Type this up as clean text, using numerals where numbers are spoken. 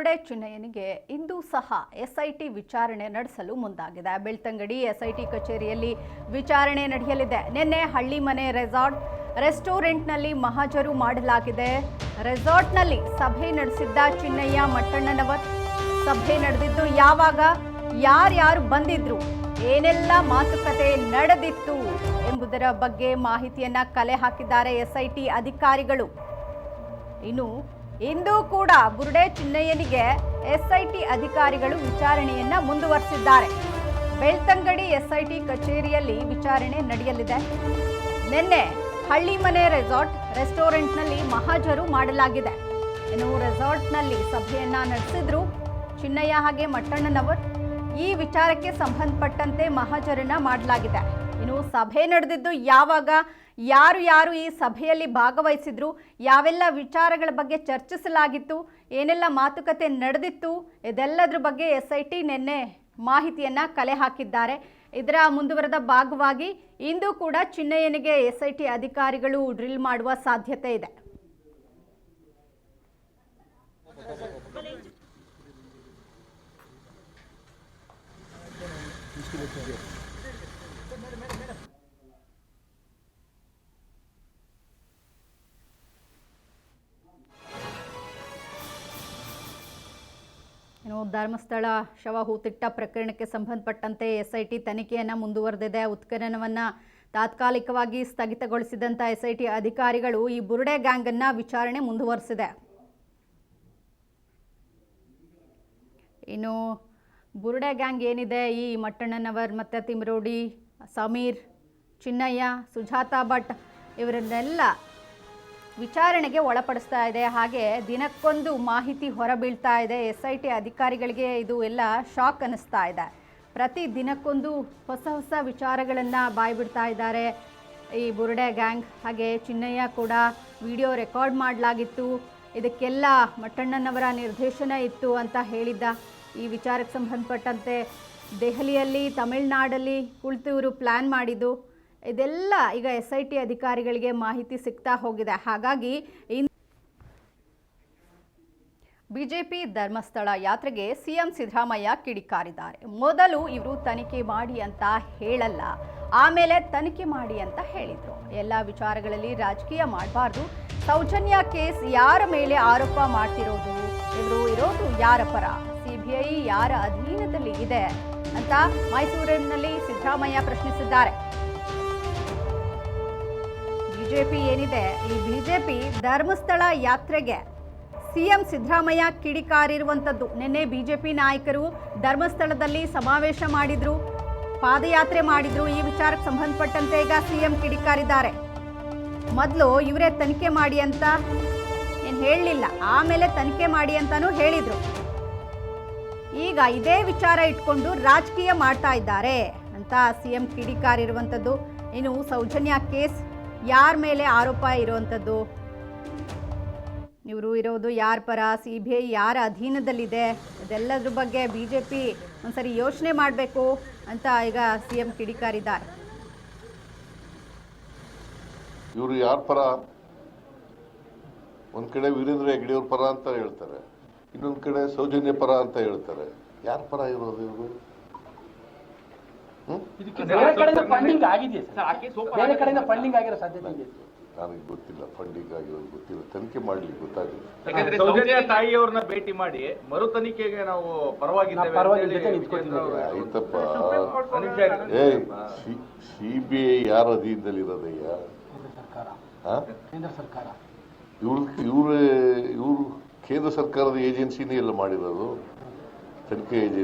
ಬುರುಡೆ ಚಿನ್ನಯ್ಯನಿಗೆ ಇಂದು ಸಹ ಎಸ್ಐಟಿ ವಿಚಾರಣೆ ನಡೆಸಲು ಮುಂದಾಗಿದೆ. ಬೆಳ್ತಂಗಡಿ ಎಸ್ಐಟಿ ಕಚೇರಿಯಲ್ಲಿ ವಿಚಾರಣೆ ನಡೆಯಲಿದೆ. ನಿನ್ನೆ ಹಳ್ಳಿಮನೆ ರೆಸ್ಟೋರೆಂಟ್ನಲ್ಲಿ ಮಹಾಜರು ಮಾಡಲಾಗಿದೆ. ರೆಸಾರ್ಟ್ನಲ್ಲಿ ಸಭೆ ನಡೆಸಿದ್ದ ಚಿನ್ನಯ್ಯ ಮಟ್ಟಣ್ಣನವರ್. ಸಭೆ ನಡೆದಿದ್ದು ಯಾವಾಗ, ಯಾರ್ಯಾರು ಬಂದಿದ್ರು, ಏನೆಲ್ಲ ಮಾತುಕತೆ ನಡೆದಿತ್ತು ಎಂಬುದರ ಬಗ್ಗೆ ಮಾಹಿತಿಯನ್ನ ಕಲೆ ಹಾಕಿದ್ದಾರೆ ಎಸ್ಐಟಿ ಅಧಿಕಾರಿಗಳು. ಇನ್ನು ಇಂದು ಕೂಡ ಬುರುಡೆ ಚಿನ್ನಯ್ಯನಿಗೆ ಎಸ್ಐಟಿ ಅಧಿಕಾರಿಗಳು ವಿಚಾರಣೆಯನ್ನ ಮುಂದುವರೆಸಿದ್ದಾರೆ. ಬೆಳ್ತಂಗಡಿ ಎಸ್ಐಟಿ ಕಚೇರಿಯಲ್ಲಿ ವಿಚಾರಣೆ ನಡೆಯಲಿದೆ. ನಿನ್ನೆ ಹಳ್ಳಿಮನೆ ರೆಸ್ಟೋರೆಂಟ್ನಲ್ಲಿ ಮಹಾಜರು ಮಾಡಲಾಗಿದೆ. ಇನ್ನು ರೆಸಾರ್ಟ್ನಲ್ಲಿ ಸಭೆಯನ್ನ ನಡೆಸಿದ್ರು ಚಿನ್ನಯ್ಯ ಹಾಗೆ ಮಟ್ಟಣ್ಣನವರ್. ಈ ವಿಚಾರಕ್ಕೆ ಸಂಬಂಧಪಟ್ಟಂತೆ ಮಹಾಜರನ್ನ ಮಾಡಲಾಗಿದೆ. ಇನ್ನು ಸಭೆ ನಡೆದಿದ್ದು ಯಾವಾಗ, ಯಾರು ಈ ಸಭೆಯಲ್ಲಿ ಭಾಗವಹಿಸಿದ್ರು, ಯಾವೆಲ್ಲ ವಿಚಾರಗಳ ಬಗ್ಗೆ ಚರ್ಚಿಸಲಾಗಿತ್ತು, ಏನೆಲ್ಲ ಮಾತುಕತೆ ನಡೆದಿತ್ತು, ಇದೆಲ್ಲದರ ಬಗ್ಗೆ ಎಸ್ಐಟಿ ನಿನ್ನೆ ಮಾಹಿತಿಯನ್ನ ಕಲೆ ಹಾಕಿದ್ದಾರೆ. ಇದರ ಮುಂದುವರೆದ ಭಾಗವಾಗಿ ಇಂದು ಕೂಡ ಚಿನ್ನಯ್ಯನಿಗೆ ಎಸ್ಐಟಿ ಅಧಿಕಾರಿಗಳು ಡ್ರಿಲ್ ಮಾಡುವ ಸಾಧ್ಯತೆ ಇದೆ. ಇನ್ನು ಧರ್ಮಸ್ಥಳ ಶವ ಹೂತಿಟ್ಟ ಪ್ರಕರಣಕ್ಕೆ ಸಂಬಂಧಪಟ್ಟಂತೆ ಎಸ್ಐಟಿ ತನಿಖೆಯನ್ನು ಮುಂದುವರೆದಿದೆ. ಉತ್ಖನನವನ್ನು ತಾತ್ಕಾಲಿಕವಾಗಿ ಸ್ಥಗಿತಗೊಳಿಸಿದಂಥ ಎಸ್ಐಟಿ ಅಧಿಕಾರಿಗಳು ಈ ಬುರುಡೆ ಗ್ಯಾಂಗ್ ಅನ್ನ ವಿಚಾರಣೆ ಮುಂದುವರೆಸಿದೆ. ಇನ್ನು ಬುರುಡೆ ಗ್ಯಾಂಗ್ ಏನಿದೆ, ಈ ಮಟ್ಟಣ್ಣನವರ್ ಮತ್ತು ತಿಮ್ರೋಡಿ, ಸಮೀರ್, ಚಿನ್ನಯ್ಯ, ಸುಜಾತಾ ಭಟ್ ಇವರನ್ನೆಲ್ಲ ವಿಚಾರಣೆಗೆ ಒಳಪಡಿಸ್ತಾ ಇದೆ. ಹಾಗೆ ದಿನಕ್ಕೊಂದು ಮಾಹಿತಿ ಹೊರಬೀಳ್ತಾ ಇದೆ. ಎಸ್ಐಟಿ ಅಧಿಕಾರಿಗಳಿಗೆ ಇದು ಎಲ್ಲ ಶಾಕ್ ಅನ್ನಿಸ್ತಾ ಇದೆ. ಪ್ರತಿ ದಿನಕ್ಕೊಂದು ಹೊಸ ವಿಚಾರಗಳನ್ನು ಬಾಯ್ಬಿಡ್ತಾ ಇದ್ದಾರೆ ಈ ಬುರುಡೆ ಗ್ಯಾಂಗ್. ಹಾಗೆ ಚಿನ್ನಯ್ಯ ಕೂಡ ವಿಡಿಯೋ ರೆಕಾರ್ಡ್ ಮಾಡಲಾಗಿತ್ತು, ಇದಕ್ಕೆಲ್ಲ ಮಟ್ಟಣ್ಣನವರ ನಿರ್ದೇಶನ ಇತ್ತು ಅಂತ ಹೇಳಿದ್ದ. ಈ ವಿಚಾರಕ್ಕೆ ಸಂಬಂಧಪಟ್ಟಂತೆ ದೆಹಲಿಯಲ್ಲಿ, ತಮಿಳುನಾಡಲ್ಲಿ ಕುಳಿತು ಇವರು ಪ್ಲ್ಯಾನ್ ಮಾಡಿದ್ದು, ಇದೆಲ್ಲ ಈಗ ಎಸ್ಐಟಿ ಅಧಿಕಾರಿಗಳಿಗೆ ಮಾಹಿತಿ ಸಿಗ್ತಾ ಹೋಗಿದೆ. ಹಾಗಾಗಿ ಬಿಜೆಪಿ ಧರ್ಮಸ್ಥಳ ಯಾತ್ರೆಗೆ ಸಿಎಂ ಸಿದ್ದರಾಮಯ್ಯ ಕಿಡಿಕಾರಿದ್ದಾರೆ. ಮೊದಲು ಇವರು ತನಿಖೆ ಮಾಡಿ ಅಂತ ಹೇಳಲ್ಲ, ಆಮೇಲೆ ತನಿಖೆ ಮಾಡಿ ಅಂತ ಹೇಳಿದ್ರು. ಎಲ್ಲ ವಿಚಾರಗಳಲ್ಲಿ ರಾಜಕೀಯ ಮಾಡಬಾರ್ದು. ಸೌಜನ್ಯ ಕೇಸ್ ಯಾರ ಮೇಲೆ ಆರೋಪ ಮಾಡ್ತಿರೋದು, ಇವರು ಇರೋದು ಯಾರ ಪರ, ಸಿಬಿಐ ಯಾರ ಅಧೀನದಲ್ಲಿ ಇದೆ ಅಂತ ಮೈಸೂರಿನಲ್ಲಿ ಸಿದ್ದರಾಮಯ್ಯ ಪ್ರಶ್ನಿಸಿದ್ದಾರೆ. ಬಿಜೆಪಿ ಏನಿದೆ, ಈ ಬಿಜೆಪಿ ಧರ್ಮಸ್ಥಳ ಯಾತ್ರೆಗೆ ಸಿಎಂ ಸಿದ್ದರಾಮಯ್ಯ ಕಿಡಿಕಾರಿರುವಂಥದ್ದು. ನಿನ್ನೆ ಬಿಜೆಪಿ ನಾಯಕರು ಧರ್ಮಸ್ಥಳದಲ್ಲಿ ಸಮಾವೇಶ ಮಾಡಿದ್ರು, ಪಾದಯಾತ್ರೆ ಮಾಡಿದ್ರು. ಈ ವಿಚಾರಕ್ಕೆ ಸಂಬಂಧಪಟ್ಟಂತೆ ಈಗ ಸಿಎಂ ಕಿಡಿಕಾರಿದ್ದಾರೆ. ಮೊದಲು ಇವರೇ ತನಿಖೆ ಮಾಡಿ ಅಂತ ಏನು ಹೇಳಲಿಲ್ಲ, ಆಮೇಲೆ ತನಿಖೆ ಮಾಡಿ ಅಂತಾನೂ ಹೇಳಿದ್ರು. ಈಗ ಇದೇ ವಿಚಾರ ಇಟ್ಕೊಂಡು ರಾಜಕೀಯ ಮಾಡ್ತಾ ಇದ್ದಾರೆ ಅಂತ ಸಿಎಂ ಕಿಡಿಕಾರಿರುವಂಥದ್ದು. ಇನ್ನು ಸೌಜನ್ಯ ಕೇಸ್ ಯಾರ ಮೇಲೆ ಆರೋಪ ಇರುವಂಥದ್ದು, ಇವರು ಇರೋದು ಯಾರ ಪರ, ಸಿಬಿಐ ಯಾರ ಅಧೀನದಲ್ಲಿದೆ, ಇದೆಲ್ಲದ್ರ ಬಗ್ಗೆ ಬಿಜೆಪಿ ಒಂದ್ಸರಿ ಯೋಚನೆ ಮಾಡಬೇಕು ಅಂತ ಈಗ ಸಿಎಂ ಕಿಡಿಕಾರಿದ್ದಾರೆ. ಇವರು ಯಾರ ಪರ, ಒಂದ್ ಕಡೆ ವೀರೇಂದ್ರ ಹೆಗ್ಡೆಯವ್ರ ಪರ ಅಂತ ಹೇಳ್ತಾರೆ, ಇನ್ನೊಂದ್ ಕಡೆ ಸೌಜನ್ಯ ಪರ ಅಂತ ಹೇಳ್ತಾರೆ. ಯಾರ ಪರ ಇರೋದು ಇವರು? ನನಗೆ ಗೊತ್ತಿಲ್ಲ, ಫಂಡಿಂಗ್ ಆಗಿರೋದು ಗೊತ್ತಿಲ್ಲ, ತನಿಖೆ ಮಾಡ್ಲಿಕ್ಕೆ ಗೊತ್ತಾಗಿಲ್ಲ. ಸೌಜನ್ಯ ತಾಯಿಯವ್ರನ್ನ ಭೇಟಿ ಮಾಡಿ ಮರು ತನಿಖೆಗೆ ನಾವು ಪರವಾಗಿದ್ದೇವೆ. ಆಯ್ತಪ್ಪ, ಸಿಬಿಐ ಯಾರ ಅಧೀನದಲ್ಲಿ ಇರೋದಯ್ಯ? ಇವರು ಕೇಂದ್ರ ಸರ್ಕಾರದ ಏಜೆನ್ಸಿನೇ ಎಲ್ಲ ಮಾಡಿರೋದು, ತನಿಖೆ ಏಜೆನ್ಸಿ.